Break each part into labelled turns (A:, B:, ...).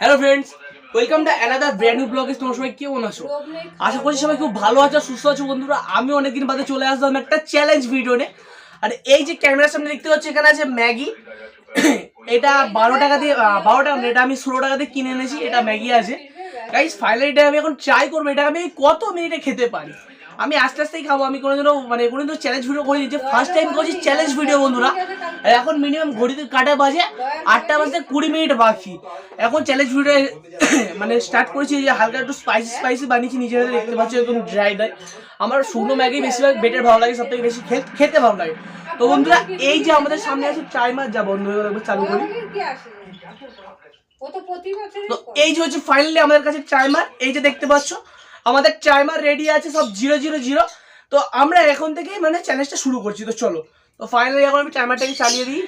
A: Hello friends, welcome to another brand new ব্লগে। তোমরা সবাই কেমন আছো? আশা করছি সবাই খুব ভালো আছো, সুস্থ আছো। বন্ধুরা, আমি অনেকদিন বাদে চলে আসলাম একটা চ্যালেঞ্জ ভিডিও নিয়ে। আর এই যে ক্যামেরার সামনে দেখতে পাচ্ছি, এখানে আছে ম্যাগি। এটা 12 টাকা দিয়ে, 12 টাকা, এটা আমি 16 টাকা দিয়ে কিনে এনেছি। এটা ম্যাগি আছে গাইস। ফাইনালি এটা আমি এখন ট্রাই করবো, এটা আমি কত মিনিটে খেতে পারি। আমি আস্তে আস্তেই খাবো। আমি কোনোদিনও কোনোদিনও চ্যালেঞ্জ ভিডিও করিনি, যে ফার্স্ট টাইম করছি চ্যালেঞ্জ ভিডিও বন্ধুরা। আর এখন মিনিমাম ঘড়িতে কাটা বাজে 8টা বাজতে 20 মিনিট বাকি। এখন চ্যালেঞ্জ ভিডিও স্টার্ট করেছি। যে হালকা একটু স্পাইসি বানিয়েছি নিজেরা, দেখতে পাচ্ছি একদম ড্রাই ড্রাই। আমার শুকনো ম্যাগি বেশিরভাগ বেটার ভালো লাগে, সব থেকে বেশি খেতে ভালো লাগে। তো বন্ধুরা, এই যে আমাদের সামনে আছে টাইমার, যা বন্ধ হয়ে গেল, চালু করি। তো এই যে হচ্ছে ফাইনালি আমাদের কাছে টাইমার। এই যে দেখতে পাচ্ছ আমাদের টাইমার রেডি আছে, সব 000। তো আমরা এখন থেকেই চ্যালেঞ্জটা শুরু করছি। তো চলো, তো ফাইনালি এখন আমি টাইমারটাকে চালিয়ে দিই।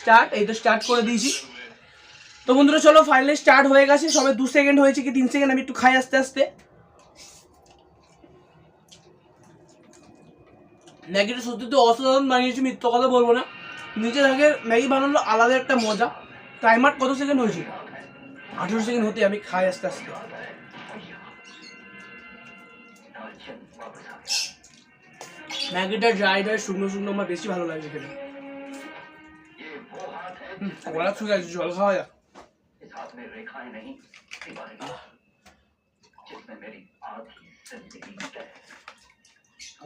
A: স্টার্ট, এই তো স্টার্ট করে দিয়েছি। তো বন্ধুরা চলো, ফাইনালি স্টার্ট হয়ে গেছে। সবে 2 সেকেন্ড হয়েছে কি 3 সেকেন্ড। আমি একটু খাই আস্তে আস্তে। ম্যাগিটা সত্যি তো অসাধারণ বানিয়েছি, মিথ্যা কথা বলবো না। নিজের আগে ম্যাগি বানানো আলাদা একটা মজা। টাইমার কত সেকেন্ড হয়েছে? 18 সেকেন্ড হতে আমি খাই আস্তে আস্তে। ম্যাগিটা ড্রাই ড্রাই শুকনো শুকনো আমার বেশি ভালো লাগে খেতে। গলা ছুঁয়ে গেছে, জল খাওয়া যাক।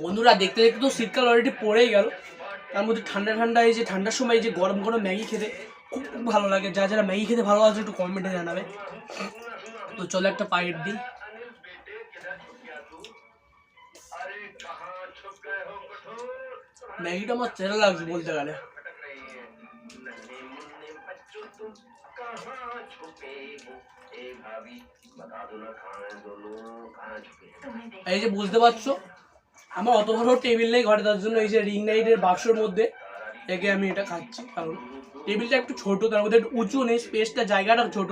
A: বন্ধুরা, দেখতে দেখতে তো শীতকাল অলরেডি পড়েই গেল। তার মধ্যে ঠান্ডা ঠান্ডা, এই যে ঠান্ডার সময় এই যে গরম গরম ম্যাগি খেতে খুব ভালো লাগে। যারা ম্যাগি খেতে ভালো আছে একটু কমেন্টে জানাবে। তো চলো একটা পাইট দিই। ম্যাগিটা আমার চেনা লাগছে বলতে গেলে। এই যে বুঝতে পারছো, আমার অত বড় টেবিল নেই ঘরে, তার জন্য এই যে রিং লাইটের বাক্সের মধ্যে একে আমি এটা খাচ্ছি। কারণ টেবিলটা একটু ছোট, তার মধ্যে একটু উঁচু নেই, স্পেসটা জায়গাটা ছোট,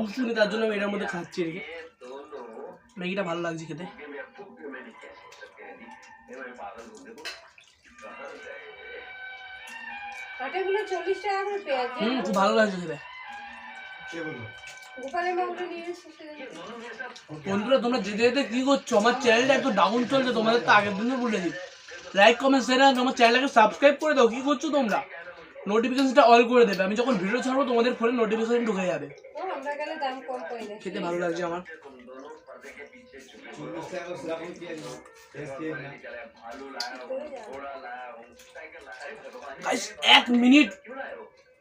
A: উঁচু নেই, তার জন্য আমি এটার মধ্যে খাচ্ছি। এদিকে ম্যাগিটা ভালো লাগছে খেতে। খুব ভালো লাগছে খেতে। বন্ধুরা, তোমরা যেতে যেতে কি করছো? আমার চ্যানেলটা একটু ডাউন চলছে, তোমাদের তো আগের দিনও বলে দিই। লাইক কমেন্ট শেয়ার, তোমার চ্যানেলটাকে সাবস্ক্রাইব করে দাও। কি করছো তোমরা? নোটিফিকেশনটা অল করে দেবে। আমি যখন ভিডিও ছাড়বো তোমাদের ফোনে নোটিফিকেশন ঢুকে যাবে। খেতে ভালো লাগছে আমার। গাইস 1 মিনিট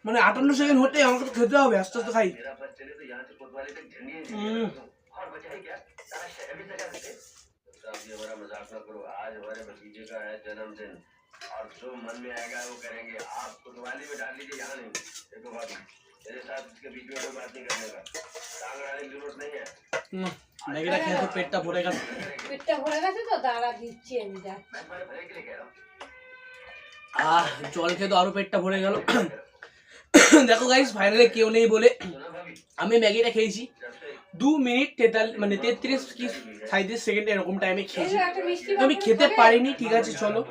A: 58 সেকেন্ড হতে আমাকে তো খেতে হবে। আস্তে আস্তে খাই। ম্যাগিটা খেয়ে তো পেটটা ভরে গেছে।
B: তো দাঁড়া দিচ্ছি আমি যা।
A: জল খেয়ে তো আরো পেটটা ভরে গেল। দেখো গাইস, ফাইনালি কেউ নেই বলে আমি ম্যাগিটা খেয়েছি 2 মিনিট 33 কি 37 সেকেন্ড এরকম টাইমে খেয়েছি। তো আমি খেতে পারিনি, ঠিক আছে চলো,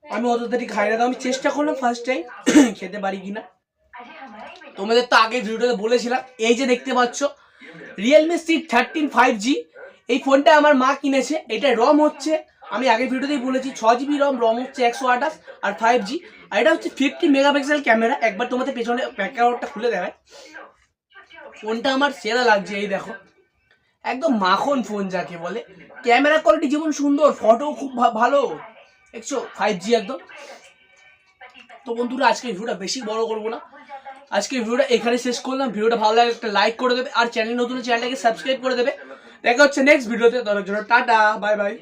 A: আমি অত তাড়াতাড়ি খাই না। তো আমি চেষ্টা করলাম ফার্স্ট টাইম খেতে পারি কিনা। তোমাদের তো আগে ভিডিওতে বলেছিলাম, এই যে দেখতে পাচ্ছ রিয়েলমি C13 5G। এই ফোনটা আমার মা কিনেছে। এটা রম হচ্ছে, আমি আগের ভিডিওতেই বলেছি, 6GB রম হচ্ছে 128 আর 5G। আর এটা হচ্ছে 50 মেগাপিক্সেল ক্যামেরা। একবার তোমাদের পেছনে ব্যাক ক্যামেরাটা খুলে দেখায়। ফোনটা আমার সেরা লাগছে। এই দেখো, একদম মাখন ফোন যাকে বলে। ক্যামেরা কোয়ালিটি যেমন সুন্দর, ফটো খুব ভালো, দেখছো 5G একদম। তো বন্ধুরা, আজকে ভিডিওটা বেশি বড় করবো না, আজকে ভিডিওটা এখানে শেষ করলাম। ভিডিওটা ভালো লাগে একটা লাইক করে দেবে, আর চ্যানেল নতুন চ্যানেলটাকে সাবস্ক্রাইব করে দেবে। দেখা হচ্ছে নেক্সট ভিডিওতে। তার জন্য টাটা, বাই বাই।